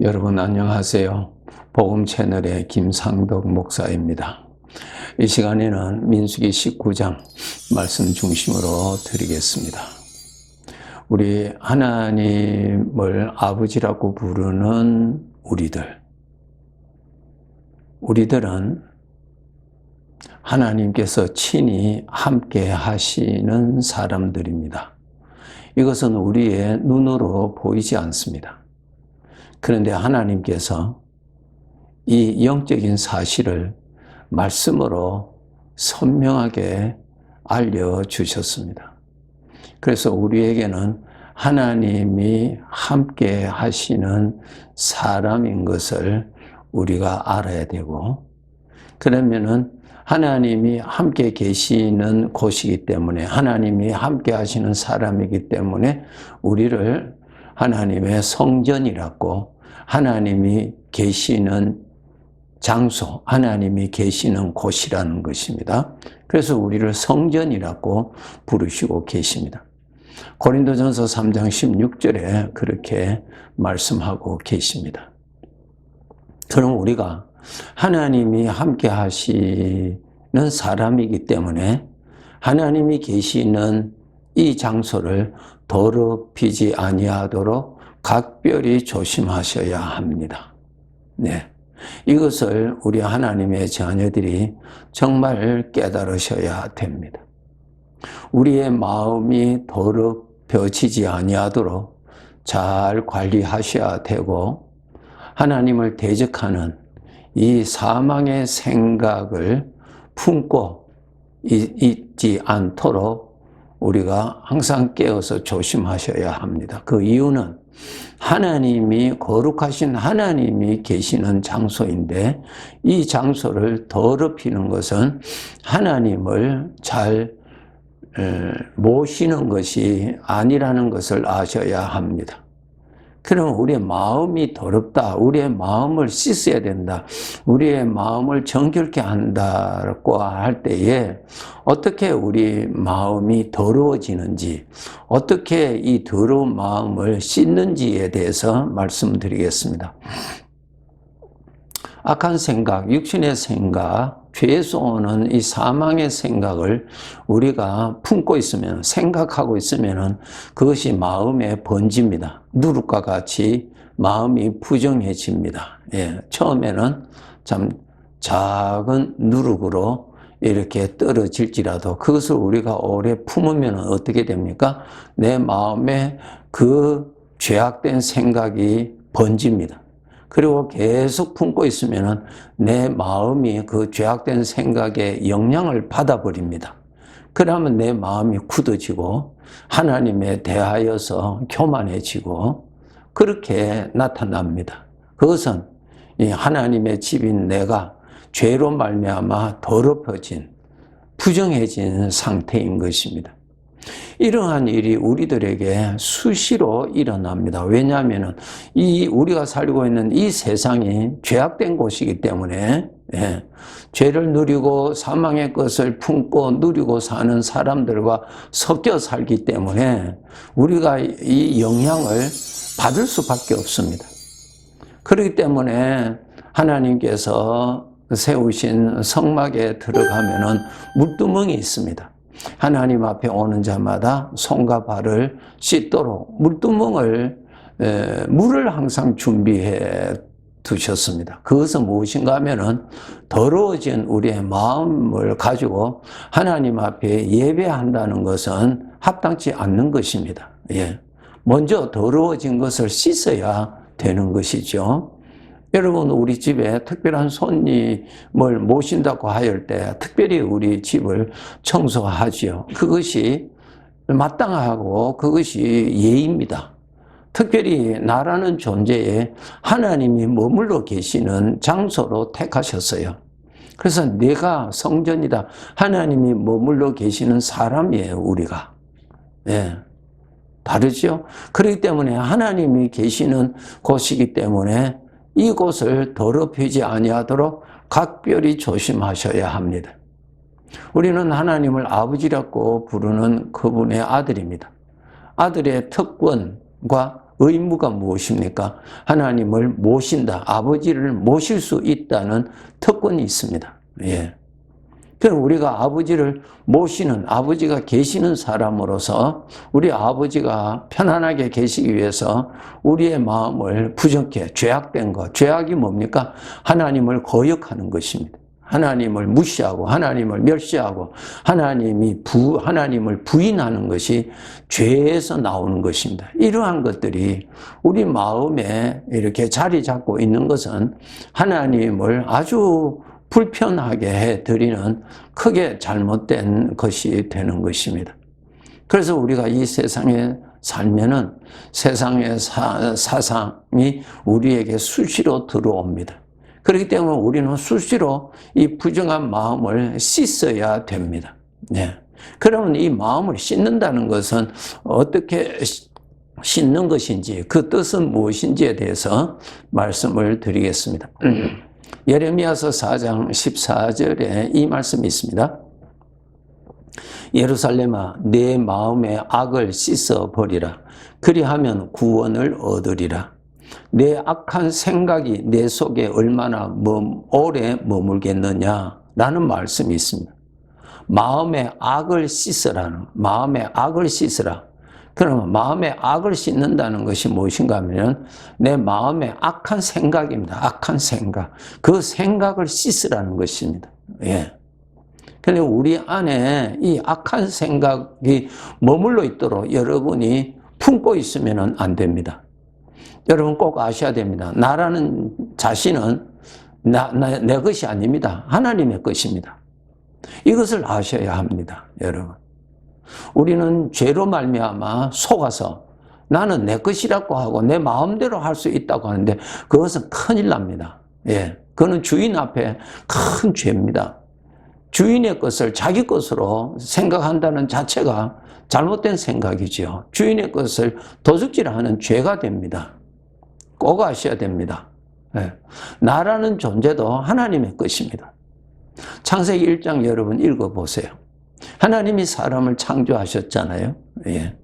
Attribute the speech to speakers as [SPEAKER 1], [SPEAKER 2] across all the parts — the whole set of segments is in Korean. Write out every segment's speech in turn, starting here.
[SPEAKER 1] 여러분 안녕하세요. 복음 채널의 김상덕 목사입니다. 이 시간에는 민수기 19장 말씀 중심으로 드리겠습니다. 우리 하나님을 아버지라고 부르는 우리들은 하나님께서 친히 함께 하시는 사람들입니다. 이것은 우리의 눈으로 보이지 않습니다. 그런데 하나님께서 이 영적인 사실을 말씀으로 선명하게 알려주셨습니다. 그래서 우리에게는 하나님이 함께 하시는 사람인 것을 우리가 알아야 되고, 그러면은 하나님이 함께 계시는 곳이기 때문에, 하나님이 함께 하시는 사람이기 때문에 우리를 하나님의 성전이라고, 하나님이 계시는 장소, 하나님이 계시는 곳이라는 것입니다. 그래서 우리를 성전이라고 부르시고 계십니다. 고린도전서 3장 16절에 그렇게 말씀하고 계십니다. 그럼 우리가 하나님이 함께 하시는 사람이기 때문에 하나님이 계시는 이 장소를 더럽히지 아니하도록 각별히 조심하셔야 합니다. 네. 이것을 우리 하나님의 자녀들이 정말 깨달으셔야 됩니다. 우리의 마음이 더럽혀지지 아니하도록 잘 관리하셔야 되고, 하나님을 대적하는 이 사망의 생각을 품고 있지 않도록 우리가 항상 깨어서 조심하셔야 합니다. 그 이유는 하나님이, 거룩하신 하나님이 계시는 장소인데, 이 장소를 더럽히는 것은 하나님을 잘 모시는 것이 아니라는 것을 아셔야 합니다. 그럼 우리의 마음이 더럽다, 우리의 마음을 씻어야 된다, 우리의 마음을 정결케 한다고 할 때에 어떻게 우리 마음이 더러워지는지, 어떻게 이 더러운 마음을 씻는지에 대해서 말씀드리겠습니다. 악한 생각, 육신의 생각, 죄에서 오는 이 사망의 생각을 우리가 품고 있으면, 생각하고 있으면 그것이 마음에 번집니다. 누룩과 같이 마음이 부정해집니다. 예, 처음에는 참 작은 누룩으로 이렇게 떨어질지라도 그것을 우리가 오래 품으면 어떻게 됩니까? 내 마음에 그 죄악된 생각이 번집니다. 그리고 계속 품고 있으면 내 마음이 그 죄악된 생각에 영향을 받아버립니다. 그러면 내 마음이 굳어지고 하나님에 대하여서 교만해지고 그렇게 나타납니다. 그것은 이 하나님의 집인 내가 죄로 말미암아 더럽혀진, 부정해진 상태인 것입니다. 이러한 일이 우리들에게 수시로 일어납니다. 왜냐하면 우리가 살고 있는 이 세상이 죄악된 곳이기 때문에, 죄를 누리고 사망의 것을 품고 누리고 사는 사람들과 섞여 살기 때문에 우리가 이 영향을 받을 수밖에 없습니다. 그렇기 때문에 하나님께서 세우신 성막에 들어가면은 물두멍이 있습니다. 하나님 앞에 오는 자마다 손과 발을 씻도록 물을 항상 준비해 두셨습니다. 그것은 무엇인가 하면은 더러워진 우리의 마음을 가지고 하나님 앞에 예배한다는 것은 합당치 않는 것입니다. 예. 먼저 더러워진 것을 씻어야 되는 것이죠. 여러분, 우리 집에 특별한 손님을 모신다고 하였을 때 특별히 우리 집을 청소하지요. 그것이 마땅하고 그것이 예의입니다. 특별히 나라는 존재에 하나님이 머물러 계시는 장소로 택하셨어요. 그래서 내가 성전이다, 하나님이 머물러 계시는 사람이에요, 우리가. 예. 다르죠? 그렇기 때문에 하나님이 계시는 곳이기 때문에 이곳을 더럽히지 아니하도록 각별히 조심하셔야 합니다. 우리는 하나님을 아버지라고 부르는 그분의 아들입니다. 아들의 특권과 의무가 무엇입니까? 하나님을 모신다. 아버지를 모실 수 있다는 특권이 있습니다. 예. 그럼 우리가 아버지를 모시는, 아버지가 계시는 사람으로서 우리 아버지가 편안하게 계시기 위해서 우리의 마음을 부정케, 죄악된 것, 죄악이 뭡니까? 하나님을 거역하는 것입니다. 하나님을 무시하고 하나님을 멸시하고 하나님을 부인하는 것이 죄에서 나오는 것입니다. 이러한 것들이 우리 마음에 이렇게 자리 잡고 있는 것은 하나님을 아주 불편하게 해드리는 크게 잘못된 것이 되는 것입니다. 그래서 우리가 이 세상에 살면은 세상의 사상이 우리에게 수시로 들어옵니다. 그렇기 때문에 우리는 수시로 이 부정한 마음을 씻어야 됩니다. 네. 그러면 이 마음을 씻는다는 것은 어떻게 씻는 것인지, 그 뜻은 무엇인지에 대해서 말씀을 드리겠습니다. 예레미야서 4장 14절에 이 말씀이 있습니다. 예루살렘아, 내 마음의 악을 씻어버리라. 그리하면 구원을 얻으리라. 내 악한 생각이 내 속에 얼마나 오래 머물겠느냐라는 말씀이 있습니다. 마음의 악을 씻으라는, 마음의 악을 씻으라. 그러면 마음의 악을 씻는다는 것이 무엇인가 하면 내 마음의 악한 생각입니다. 악한 생각. 그 생각을 씻으라는 것입니다. 예. 근데 우리 안에 이 악한 생각이 머물러 있도록 여러분이 품고 있으면 안 됩니다. 여러분 꼭 아셔야 됩니다. 나라는 자신은 내 것이 아닙니다. 하나님의 것입니다. 이것을 아셔야 합니다. 여러분. 우리는 죄로 말미암아 속아서 나는 내 것이라고 하고 내 마음대로 할 수 있다고 하는데 그것은 큰일 납니다. 예, 그거는 주인 앞에 큰 죄입니다. 주인의 것을 자기 것으로 생각한다는 자체가 잘못된 생각이지요. 주인의 것을 도둑질하는 죄가 됩니다. 꼭 아셔야 됩니다. 예. 나라는 존재도 하나님의 것입니다. 창세기 1장 여러분 읽어보세요. 하나님이 사람을 창조하셨잖아요. 예.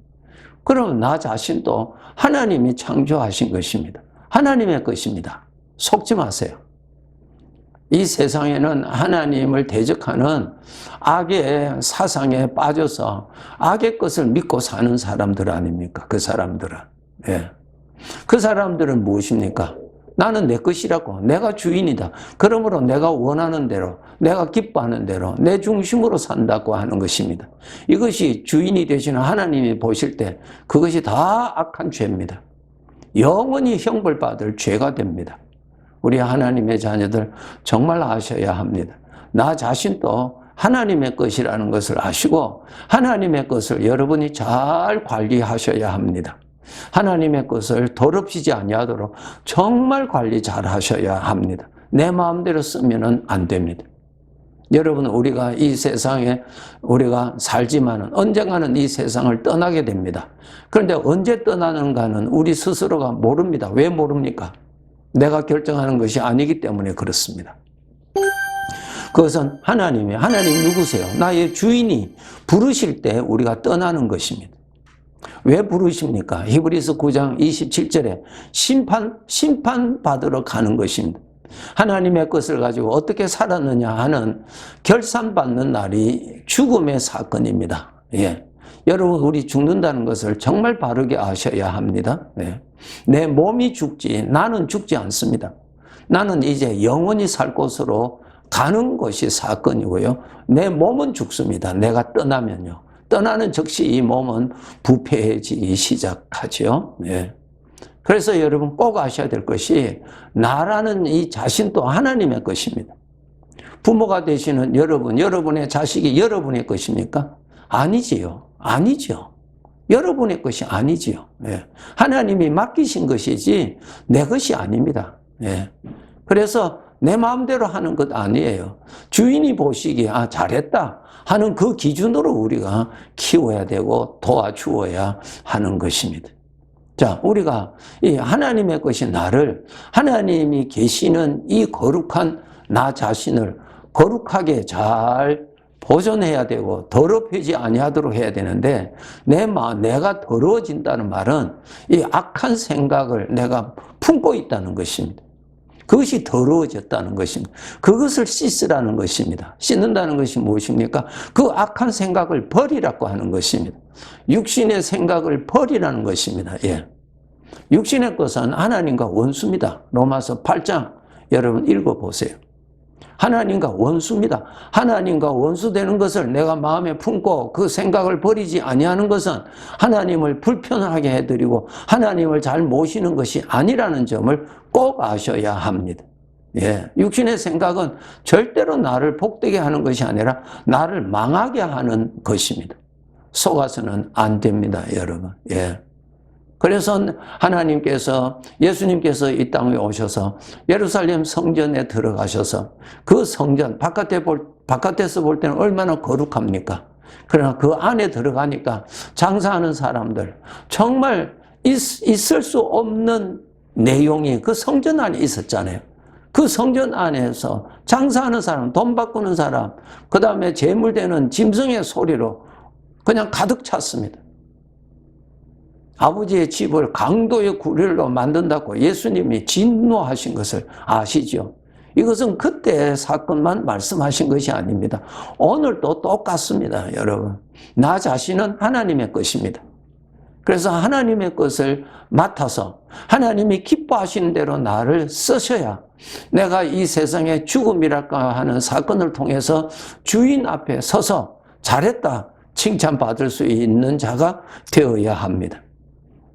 [SPEAKER 1] 그럼 나 자신도 하나님이 창조하신 것입니다. 하나님의 것입니다. 속지 마세요. 이 세상에는 하나님을 대적하는 악의 사상에 빠져서 악의 것을 믿고 사는 사람들 아닙니까? 그 사람들은. 예. 그 사람들은 무엇입니까? 나는 내 것이라고. 내가 주인이다. 그러므로 내가 원하는 대로, 내가 기뻐하는 대로 내 중심으로 산다고 하는 것입니다. 이것이 주인이 되시는 하나님이 보실 때 그것이 다 악한 죄입니다. 영원히 형벌받을 죄가 됩니다. 우리 하나님의 자녀들 정말 아셔야 합니다. 나 자신도 하나님의 것이라는 것을 아시고 하나님의 것을 여러분이 잘 관리하셔야 합니다. 하나님의 것을 더럽히지 아니하도록 정말 관리 잘 하셔야 합니다. 내 마음대로 쓰면 안 됩니다. 여러분, 우리가 이 세상에 우리가 살지만은 언젠가는 이 세상을 떠나게 됩니다. 그런데 언제 떠나는가는 우리 스스로가 모릅니다. 왜 모릅니까? 내가 결정하는 것이 아니기 때문에 그렇습니다. 그것은 하나님 누구세요? 나의 주인이 부르실 때 우리가 떠나는 것입니다. 왜 부르십니까? 히브리서 9장 27절에 심판받으러 가는 것입니다. 하나님의 것을 가지고 어떻게 살았느냐 하는 결산받는 날이 죽음의 사건입니다. 예. 여러분, 우리 죽는다는 것을 정말 바르게 아셔야 합니다. 예. 내 몸이 죽지, 나는 죽지 않습니다. 나는 이제 영원히 살 곳으로 가는 것이 사건이고요. 내 몸은 죽습니다. 내가 떠나면요. 떠나는 즉시 이 몸은 부패해지기 시작하죠. 예. 그래서 여러분 꼭 아셔야 될 것이 나라는 이 자신도 하나님의 것입니다. 부모가 되시는 여러분, 여러분의 자식이 여러분의 것입니까? 아니지요. 아니죠. 여러분의 것이 아니지요. 예. 하나님이 맡기신 것이지 내 것이 아닙니다. 예. 그래서 내 마음대로 하는 것 아니에요. 주인이 보시기에 잘했다 하는 그 기준으로 우리가 키워야 되고 도와주어야 하는 것입니다. 자, 우리가 이 하나님의 것이 나를, 하나님이 계시는 이 거룩한 나 자신을 거룩하게 잘 보존해야 되고 더럽히지 아니하도록 해야 되는데 내가 더러워진다는 말은 이 악한 생각을 내가 품고 있다는 것입니다. 그것이 더러워졌다는 것입니다. 그것을 씻으라는 것입니다. 씻는다는 것이 무엇입니까? 그 악한 생각을 버리라고 하는 것입니다. 육신의 생각을 버리라는 것입니다. 예. 육신의 것은 하나님과 원수입니다. 로마서 8장 여러분 읽어보세요. 하나님과 원수입니다. 하나님과 원수되는 것을 내가 마음에 품고 그 생각을 버리지 아니하는 것은 하나님을 불편하게 해드리고 하나님을 잘 모시는 것이 아니라는 점을 꼭 아셔야 합니다. 예, 육신의 생각은 절대로 나를 복되게 하는 것이 아니라 나를 망하게 하는 것입니다. 속아서는 안 됩니다, 여러분. 예. 그래서 하나님께서 예수님께서 이 땅에 오셔서 예루살렘 성전에 들어가셔서 그 성전 바깥에서 볼 때는 얼마나 거룩합니까? 그러나 그 안에 들어가니까 장사하는 사람들 정말 있을 수 없는 내용이 그 성전 안에 있었잖아요. 그 성전 안에서 장사하는 사람, 돈 바꾸는 사람, 그 다음에 재물되는 짐승의 소리로 그냥 가득 찼습니다. 아버지의 집을 강도의 구릴로 만든다고 예수님이 진노하신 것을 아시죠? 이것은 그때 사건만 말씀하신 것이 아닙니다. 오늘도 똑같습니다, 여러분. 나 자신은 하나님의 것입니다. 그래서 하나님의 것을 맡아서 하나님이 기뻐하시는 대로 나를 쓰셔야 내가 이 세상의 죽음이랄까 하는 사건을 통해서 주인 앞에 서서 잘했다 칭찬받을 수 있는 자가 되어야 합니다.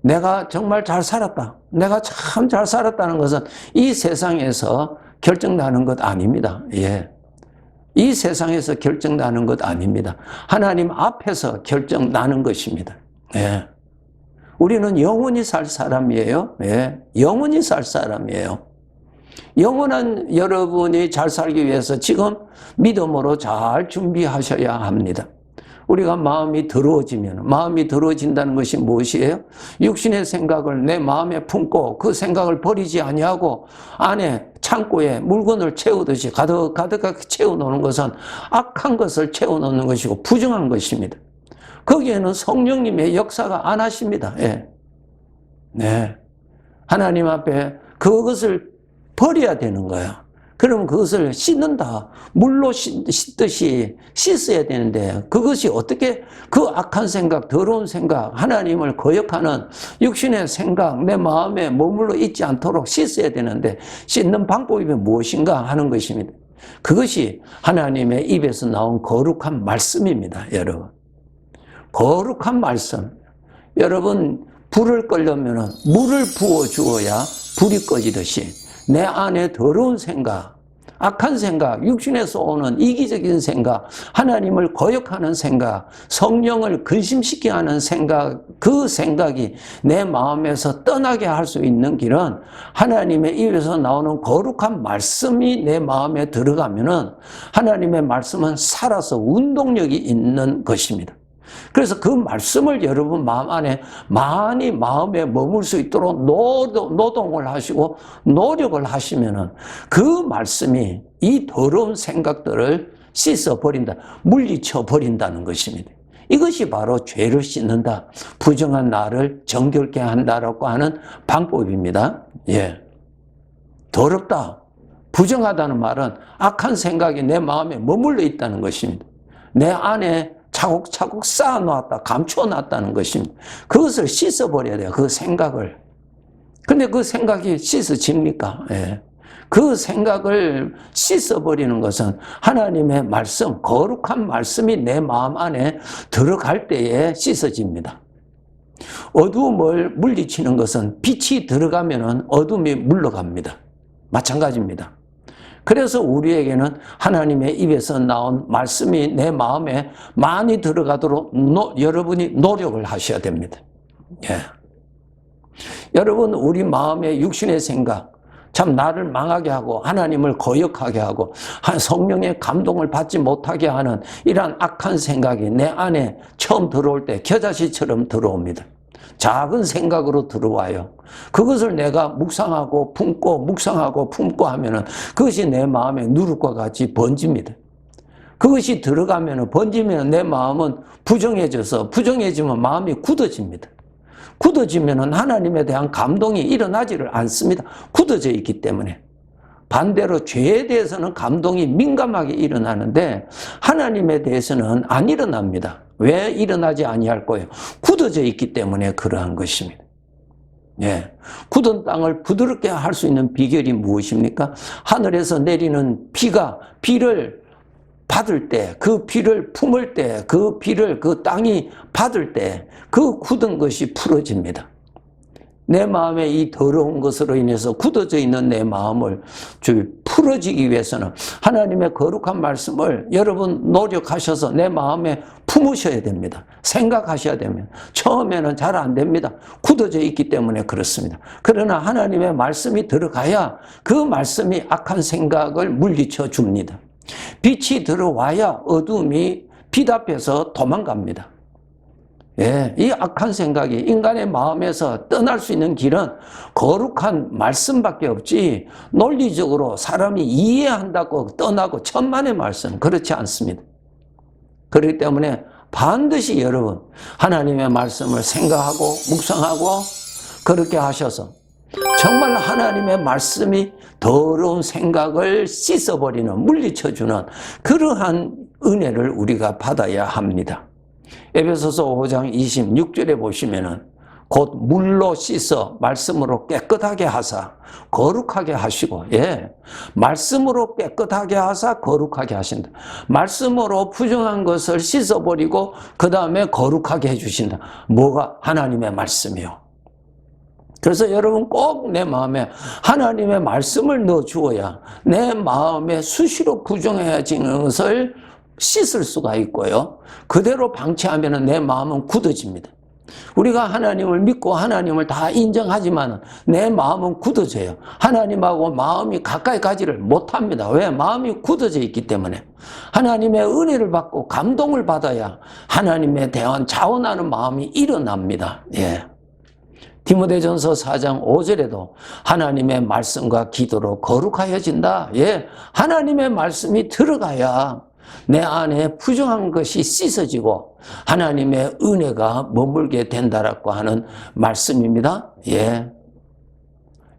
[SPEAKER 1] 내가 정말 잘 살았다. 내가 참 잘 살았다는 것은 이 세상에서 결정나는 것 아닙니다. 예. 이 세상에서 결정나는 것 아닙니다. 하나님 앞에서 결정나는 것입니다. 예. 우리는 영원히 살 사람이에요. 예. 영원히 살 사람이에요. 영원한 여러분이 잘 살기 위해서 지금 믿음으로 잘 준비하셔야 합니다. 우리가 마음이 더러워진다는 것이 무엇이에요? 육신의 생각을 내 마음에 품고 그 생각을 버리지 아니하고 안에 창고에 물건을 채우듯이 가득하게 채워놓는 것은 악한 것을 채워놓는 것이고 부정한 것입니다. 거기에는 성령님의 역사가 안 하십니다. 예. 네. 하나님 앞에 그것을 버려야 되는 거야. 그러면 그것을 씻는다. 물로 씻듯이 씻어야 되는데 그것이 어떻게 그 악한 생각, 더러운 생각, 하나님을 거역하는 육신의 생각, 내 마음에 머물러 있지 않도록 씻어야 되는데 씻는 방법이 무엇인가 하는 것입니다. 그것이 하나님의 입에서 나온 거룩한 말씀입니다, 여러분. 거룩한 말씀. 여러분, 불을 끄려면 물을 부어 주어야 불이 꺼지듯이 내 안에 더러운 생각, 악한 생각, 육신에서 오는 이기적인 생각, 하나님을 거역하는 생각, 성령을 근심시키게 하는 생각, 그 생각이 내 마음에서 떠나게 할 수 있는 길은 하나님의 입에서 나오는 거룩한 말씀이 내 마음에 들어가면은 하나님의 말씀은 살아서 운동력이 있는 것입니다. 그래서 그 말씀을 여러분 마음 안에 많이 마음에 머물 수 있도록 노동을 하시고 노력을 하시면은 그 말씀이 이 더러운 생각들을 씻어버린다, 물리쳐버린다는 것입니다. 이것이 바로 죄를 씻는다, 부정한 나를 정결케 한다라고 하는 방법입니다. 예. 더럽다, 부정하다는 말은 악한 생각이 내 마음에 머물러 있다는 것입니다. 내 안에 차곡차곡 쌓아놓았다, 감춰놨다는 것입니다. 그것을 씻어버려야 돼요, 그 생각을. 근데 그 생각이 씻어집니까? 예. 그 생각을 씻어버리는 것은 하나님의 말씀, 거룩한 말씀이 내 마음 안에 들어갈 때에 씻어집니다. 어두움을 물리치는 것은 빛이 들어가면 어둠이 물러갑니다. 마찬가지입니다. 그래서 우리에게는 하나님의 입에서 나온 말씀이 내 마음에 많이 들어가도록 여러분이 노력을 하셔야 됩니다. 예. 여러분, 우리 마음의 육신의 생각, 참 나를 망하게 하고 하나님을 거역하게 하고 성령의 감동을 받지 못하게 하는 이러한 악한 생각이 내 안에 처음 들어올 때 겨자씨처럼 들어옵니다. 작은 생각으로 들어와요. 그것을 내가 묵상하고 품고 하면은 그것이 내 마음에 누룩과 같이 번집니다. 그것이 들어가면 번지면 내 마음은 부정해지면 마음이 굳어집니다. 굳어지면 하나님에 대한 감동이 일어나지를 않습니다. 굳어져 있기 때문에. 반대로 죄에 대해서는 감동이 민감하게 일어나는데 하나님에 대해서는 안 일어납니다. 왜 일어나지 아니할 거예요? 굳어져 있기 때문에 그러한 것입니다. 예. 굳은 땅을 부드럽게 할 수 있는 비결이 무엇입니까? 하늘에서 내리는 비를 받을 때, 그 비를 품을 때, 그 비를 그 땅이 받을 때, 그 굳은 것이 풀어집니다. 내 마음에 이 더러운 것으로 인해서 굳어져 있는 내 마음을 풀어지기 위해서는 하나님의 거룩한 말씀을 여러분 노력하셔서 내 마음에 품으셔야 됩니다. 생각하셔야 됩니다. 처음에는 잘 안 됩니다. 굳어져 있기 때문에 그렇습니다. 그러나 하나님의 말씀이 들어가야 그 말씀이 악한 생각을 물리쳐 줍니다. 빛이 들어와야 어둠이 빛 앞에서 도망갑니다. 예, 이 악한 생각이 인간의 마음에서 떠날 수 있는 길은 거룩한 말씀밖에 없지 논리적으로 사람이 이해한다고 떠나고 천만의 말씀 그렇지 않습니다. 그렇기 때문에 반드시 여러분 하나님의 말씀을 생각하고 묵상하고 그렇게 하셔서 정말 하나님의 말씀이 더러운 생각을 씻어버리는 물리쳐주는 그러한 은혜를 우리가 받아야 합니다. 에베소서 5장 26절에 보시면은 곧 물로 씻어 말씀으로 깨끗하게 하사 거룩하게 하시고, 예, 말씀으로 깨끗하게 하사 거룩하게 하신다. 말씀으로 부정한 것을 씻어버리고 그 다음에 거룩하게 해주신다. 뭐가? 하나님의 말씀이요. 그래서 여러분 꼭 내 마음에 하나님의 말씀을 넣어 주어야 내 마음에 수시로 부정해지는 것을 씻을 수가 있고요. 그대로 방치하면 내 마음은 굳어집니다. 우리가 하나님을 믿고 하나님을 다 인정하지만 내 마음은 굳어져요. 하나님하고 마음이 가까이 가지를 못합니다. 왜? 마음이 굳어져 있기 때문에. 하나님의 은혜를 받고 감동을 받아야 하나님에 대한 자원하는 마음이 일어납니다. 예. 디모데전서 4장 5절에도 하나님의 말씀과 기도로 거룩하여진다. 예, 하나님의 말씀이 들어가야 내 안에 부정한 것이 씻어지고 하나님의 은혜가 머물게 된다라고 하는 말씀입니다. 예.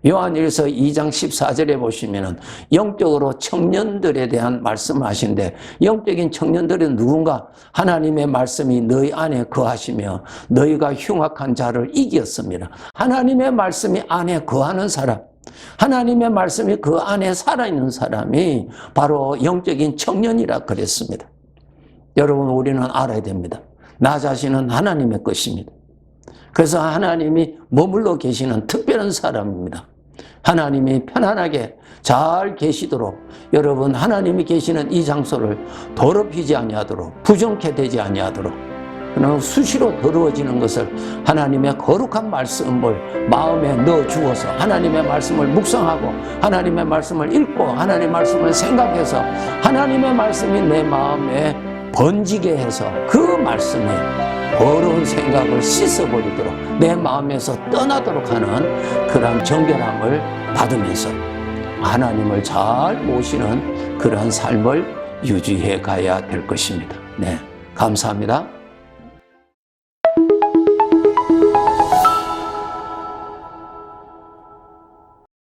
[SPEAKER 1] 요한일서 2장 14절에 보시면은 영적으로 청년들에 대한 말씀을 하시는데 영적인 청년들은 누군가? 하나님의 말씀이 너희 안에 거하시며 너희가 흉악한 자를 이겼습니다. 하나님의 말씀이 안에 거하는 사람, 하나님의 말씀이 그 안에 살아있는 사람이 바로 영적인 청년이라 그랬습니다. 여러분 우리는 알아야 됩니다. 나 자신은 하나님의 것입니다. 그래서 하나님이 머물러 계시는 특별한 사람입니다. 하나님이 편안하게 잘 계시도록 여러분 하나님이 계시는 이 장소를 더럽히지 아니하도록 부정케 되지 아니하도록 그러나 수시로 더러워지는 것을 하나님의 거룩한 말씀을 마음에 넣어 주어서 하나님의 말씀을 묵상하고 하나님의 말씀을 읽고 하나님의 말씀을 생각해서 하나님의 말씀이 내 마음에 번지게 해서 그 말씀에 더러운 생각을 씻어버리도록 내 마음에서 떠나도록 하는 그러한 정결함을 받으면서 하나님을 잘 모시는 그러한 삶을 유지해 가야 될 것입니다. 네, 감사합니다.